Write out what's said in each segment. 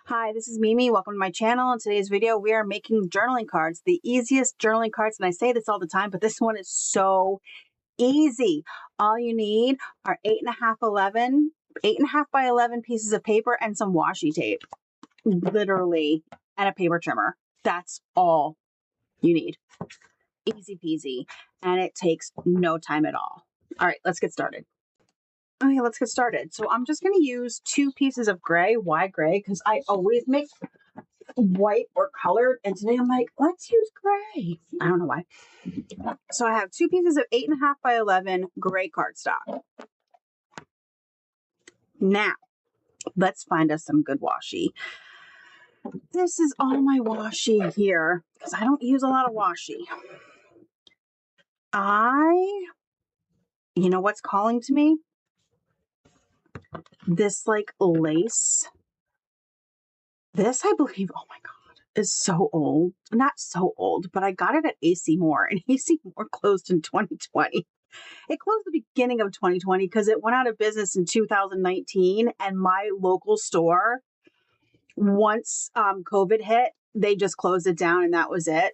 Hi, this is Mimi. Welcome to my channel. In today's video, we are making journaling cards, the easiest journaling cards. And I say this all the time, but this one is so easy. All you need are 8.5 by 11 pieces of paper and some washi tape, literally, and a paper trimmer. That's all you need. Easy peasy. And it takes no time at all. All right, let's get started. Okay, let's get started. So I'm just going to use 2 pieces of gray. Why gray? Because I always make white or colored, and today I'm like, let's use gray. I don't know why. So I have 2 pieces of 8.5 by 11 gray cardstock. Now, let's find us some good washi. This is all my washi here because I don't use a lot of washi. You know what's calling to me? This like lace. This, I believe, oh my God, is so old. Not so old, but I got it at AC Moore, and AC Moore closed in 2020. It closed the beginning of 2020 because it went out of business in 2019, and my local store, once COVID hit, they just closed it down, and that was it.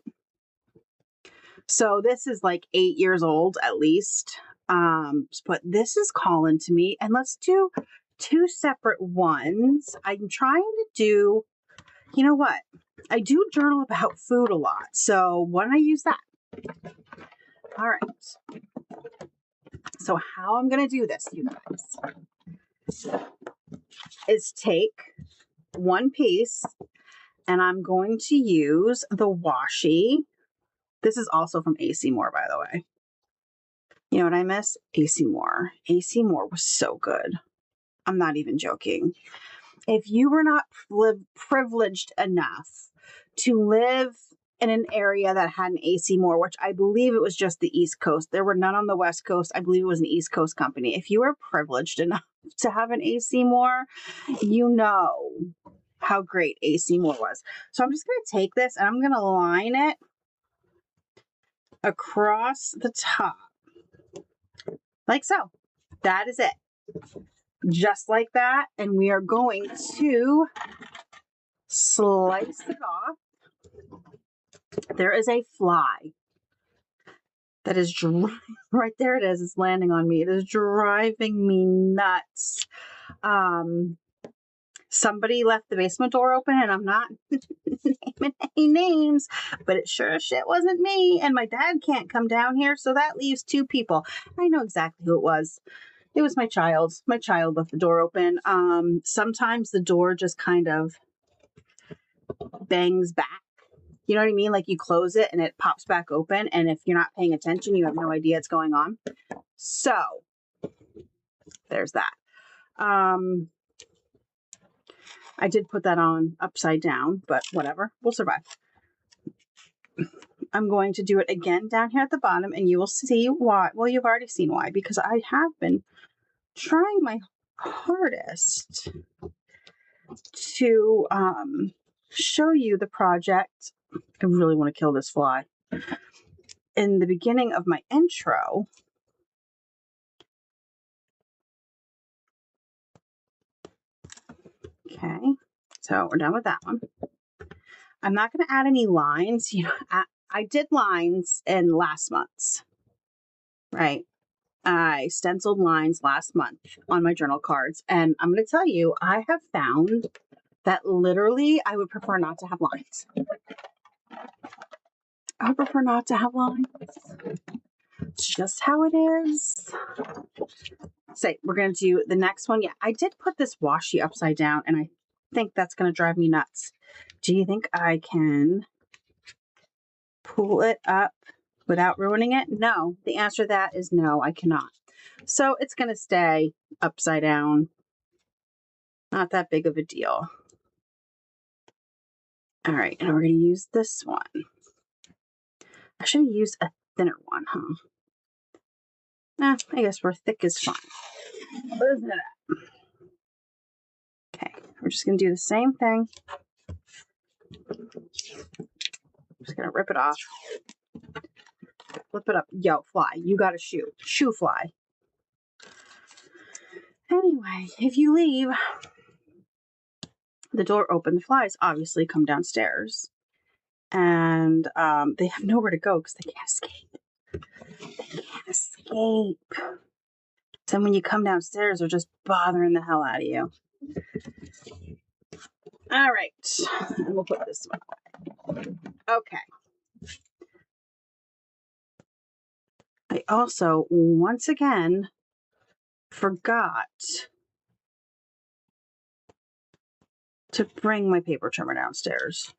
So this is like 8 years old at least, but this is calling to me, and let's do 2 separate ones. I'm trying to do, you know what? I do journal about food a lot, so why don't I use that? All right. So how I'm going to do this, you guys, is take 1 piece, and I'm going to use the washi. This is also from AC Moore, by the way. You know what I miss? AC Moore. AC Moore was so good. I'm not even joking. If you were not privileged enough to live in an area that had an AC Moore, which I believe it was just the East Coast. There were none on the West Coast. I believe it was an East Coast company. If you were privileged enough to have an AC Moore, you know how great AC Moore was. So I'm just going to take this and I'm going to line it across the top. Like so. That is it. Just like that. And we are going to slice it off. There is a fly that is right there. It is. It's landing on me. It is driving me nuts. Somebody left the basement door open, and I'm not naming any names, but it sure as shit wasn't me. And my dad can't come down here, so that leaves 2 people. I know exactly who it was. It was my child. My child left the door open. Sometimes the door just kind of bangs back. You know what I mean? Like you close it and it pops back open. And if you're not paying attention, you have no idea what's going on. So there's that. I did put that on upside down, but whatever. We'll survive. I'm going to do it again down here at the bottom, and you will see why. Well, you've already seen why, because I have been trying my hardest to show you the project. I really want to kill this fly. In the beginning of my intro, okay, so we're done with that one. I'm not going to add any lines. You know, I did lines in last month's, right? I stenciled lines last month on my journal cards, and I'm going to tell you, I have found that literally I would prefer not to have lines. I would prefer not to have lines. It's just how it is. So we're going to do the next one. Yeah, I did put this washi upside down, and I think that's going to drive me nuts. Do you think I can pull it up without ruining it? No. The answer to that is no, I cannot. So it's going to stay upside down. Not that big of a deal. All right, and we're going to use this one. I should have used a thinner one, huh? Nah, I guess we're thick is fine. Isn't it? Okay, we're just going to do the same thing. I'm just going to rip it off. Flip it up. Yo, fly. You got a shoe. Shoe fly. Anyway, if you leave The door open, the flies obviously come downstairs. And they have nowhere to go because they can't escape. They can't escape. So when you come downstairs, they're just bothering the hell out of you. All right. And we'll put this one away. Okay. I also, once again, forgot to bring my paper trimmer downstairs.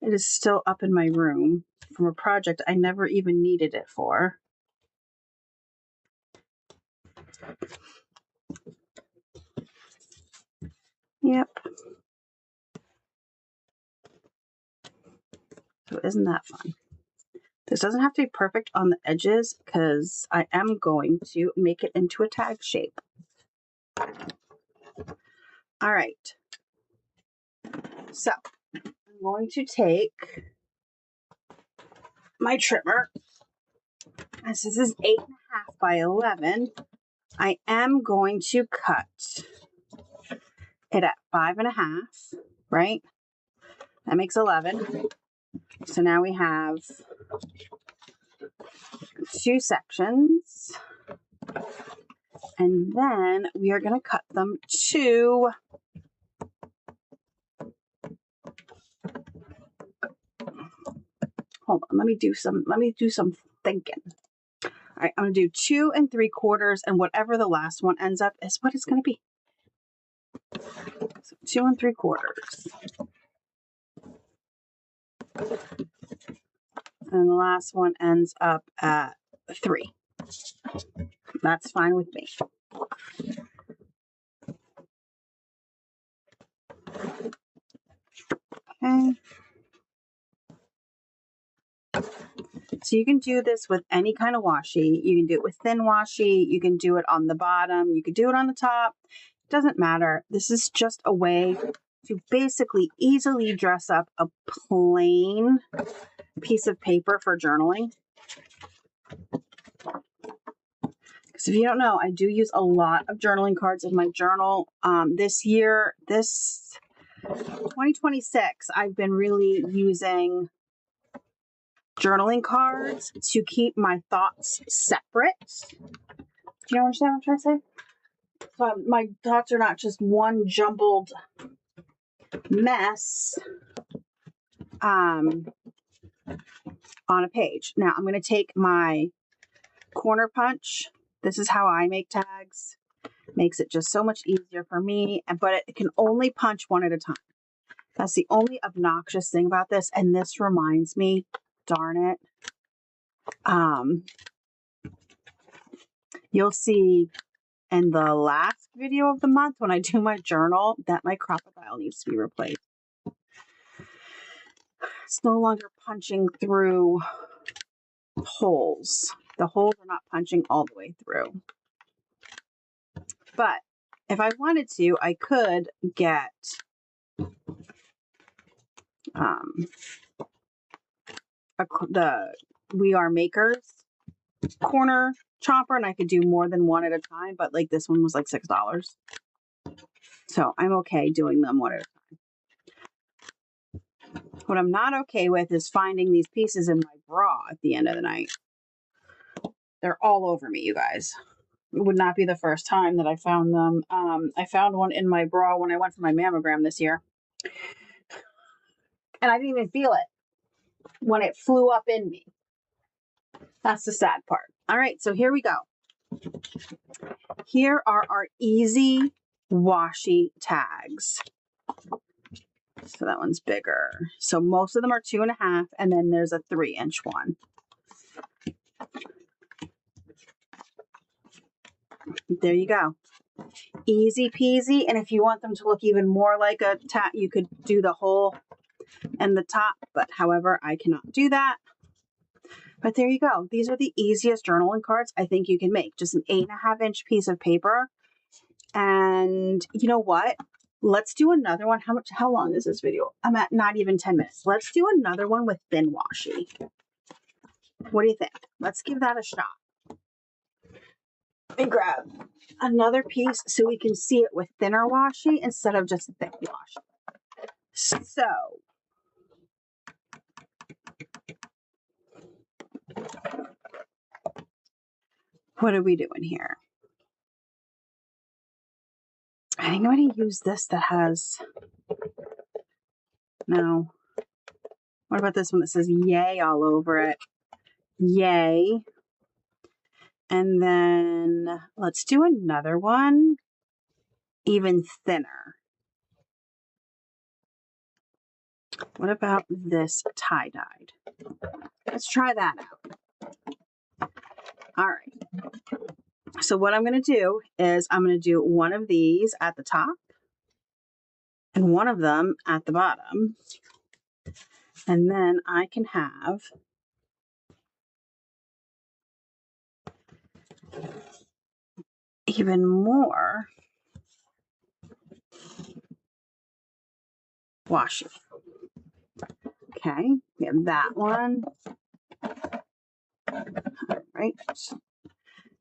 It is still up in my room from a project I never even needed it for. Yep. So isn't that fun? This doesn't have to be perfect on the edges because I am going to make it into a tag shape. All right. So I'm going to take my trimmer. This is 8.5 by 11. I am going to cut it at 5.5, right? That makes 11. So now we have 2 sections. And then we are going to cut them to hold on, let me do some thinking. All right, I'm going to do 2 3/4, and whatever the last one ends up is what it's going to be. So 2 3/4. And the last one ends up at 3. That's fine with me. Okay. So you can do this with any kind of washi. You can do it with thin washi. You can do it on the bottom. You can do it on the top. It doesn't matter. This is just a way to basically easily dress up a plain piece of paper for journaling. Because if you don't know, I do use a lot of journaling cards in my journal. This year, 2026, I've been really using journaling cards to keep my thoughts separate. Do you understand what I'm trying to say? So my thoughts are not just one jumbled mess on a page. Now I'm going to take my corner punch. This is how I make tags. Makes it just so much easier for me, but it can only punch one at a time. That's the only obnoxious thing about this. And this reminds me, darn it. You'll see in the last video of the month when I do my journal that my crocodile needs to be replaced. It's no longer punching through holes. The holes are not punching all the way through. But if I wanted to, I could get the We Are Makers corner chopper, and I could do more than one at a time, but like this one was like $6. So I'm okay doing them one at a time. What I'm not okay with is finding these pieces in my bra at the end of the night. They're all over me, you guys. It would not be the first time that I found them. I found one in my bra when I went for my mammogram this year. And I didn't even feel it when it flew up in me. That's the sad part. All right, so here we go. Here are our easy washi tags. So that one's bigger. So most of them are 2.5, and then there's a 3-inch one. There you go. Easy peasy. And if you want them to look even more like a tag, you could do the hole in the top, but however, I cannot do that. But there you go. These are the easiest journaling cards I think you can make. Just an 8.5-inch piece of paper. And you know what? Let's do another one. How long is this video? I'm at not even 10 minutes. Let's do another one with thin washi. What do you think? Let's give that a shot. me grab another piece so we can see it with thinner washi instead of just thick washi. So what are we doing here? I think I'm going to use this that has, no. What about this one that says yay all over it? Yay. And then let's do another one, even thinner. What about this tie-dyed? Let's try that out. All right. So what I'm going to do is I'm going to do one of these at the top and one of them at the bottom. And then I can have even more washi. Okay, we have that one. All right.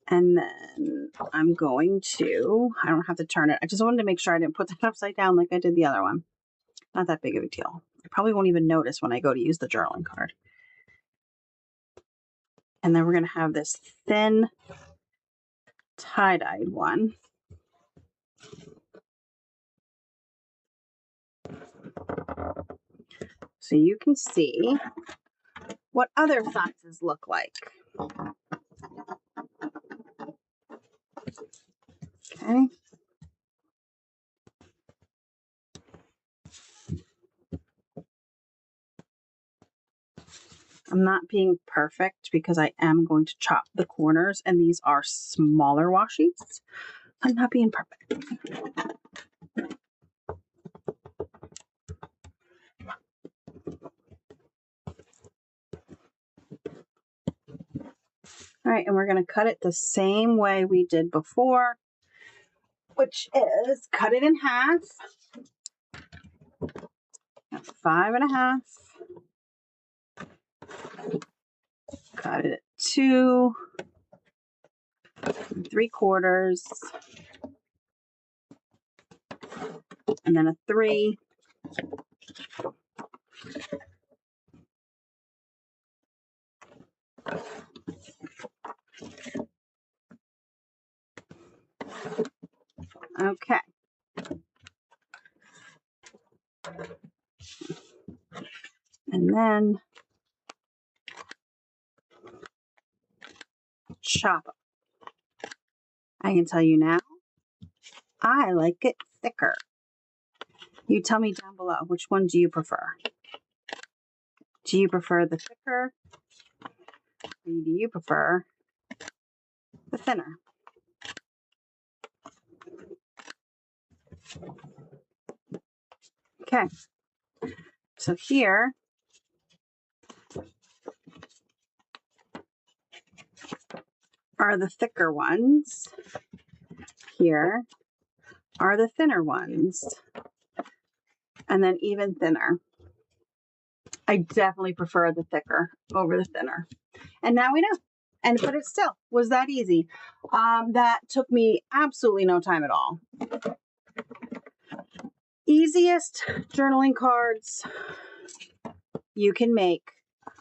And then I'm going to, I don't have to turn it. I just wanted to make sure I didn't put that upside down like I did the other one. Not that big of a deal. I probably won't even notice when I go to use the journaling card. And then we're going to have this thin tie-dyed one. So you can see what other sizes look like. Okay. I'm not being perfect because I am going to chop the corners and these are smaller washies. I'm not being perfect. All right, and we're going to cut it the same way we did before, which is cut it in half. 5 1/2. Cut it at 2 3/4, and then a 3. Okay. And then chop it. I can tell you now, I like it thicker. You tell me down below, which one do you prefer? Do you prefer the thicker? Or do you prefer the thinner? Okay. So here are the thicker ones. Here are the thinner ones. And then even thinner. I definitely prefer the thicker over the thinner. And now we know. But it still was that easy. That took me absolutely no time at all. Easiest journaling cards you can make.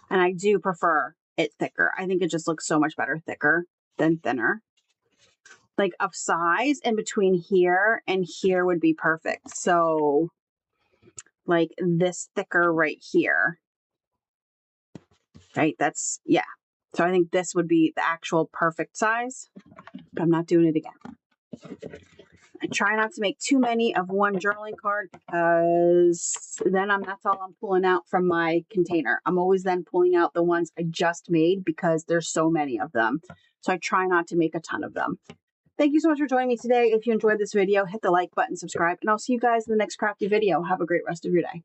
And I do prefer it thicker. I think it just looks so much better thicker than thinner. Like of size in between here and here would be perfect. So like this thicker right here. Right? That's, yeah. So I think this would be the actual perfect size. But I'm not doing it again. I try not to make too many of one journaling card because then that's all I'm pulling out from my container. I'm always then pulling out the ones I just made because there's so many of them. So I try not to make a ton of them. Thank you so much for joining me today. If you enjoyed this video, hit the like button, subscribe, and I'll see you guys in the next crafty video. Have a great rest of your day.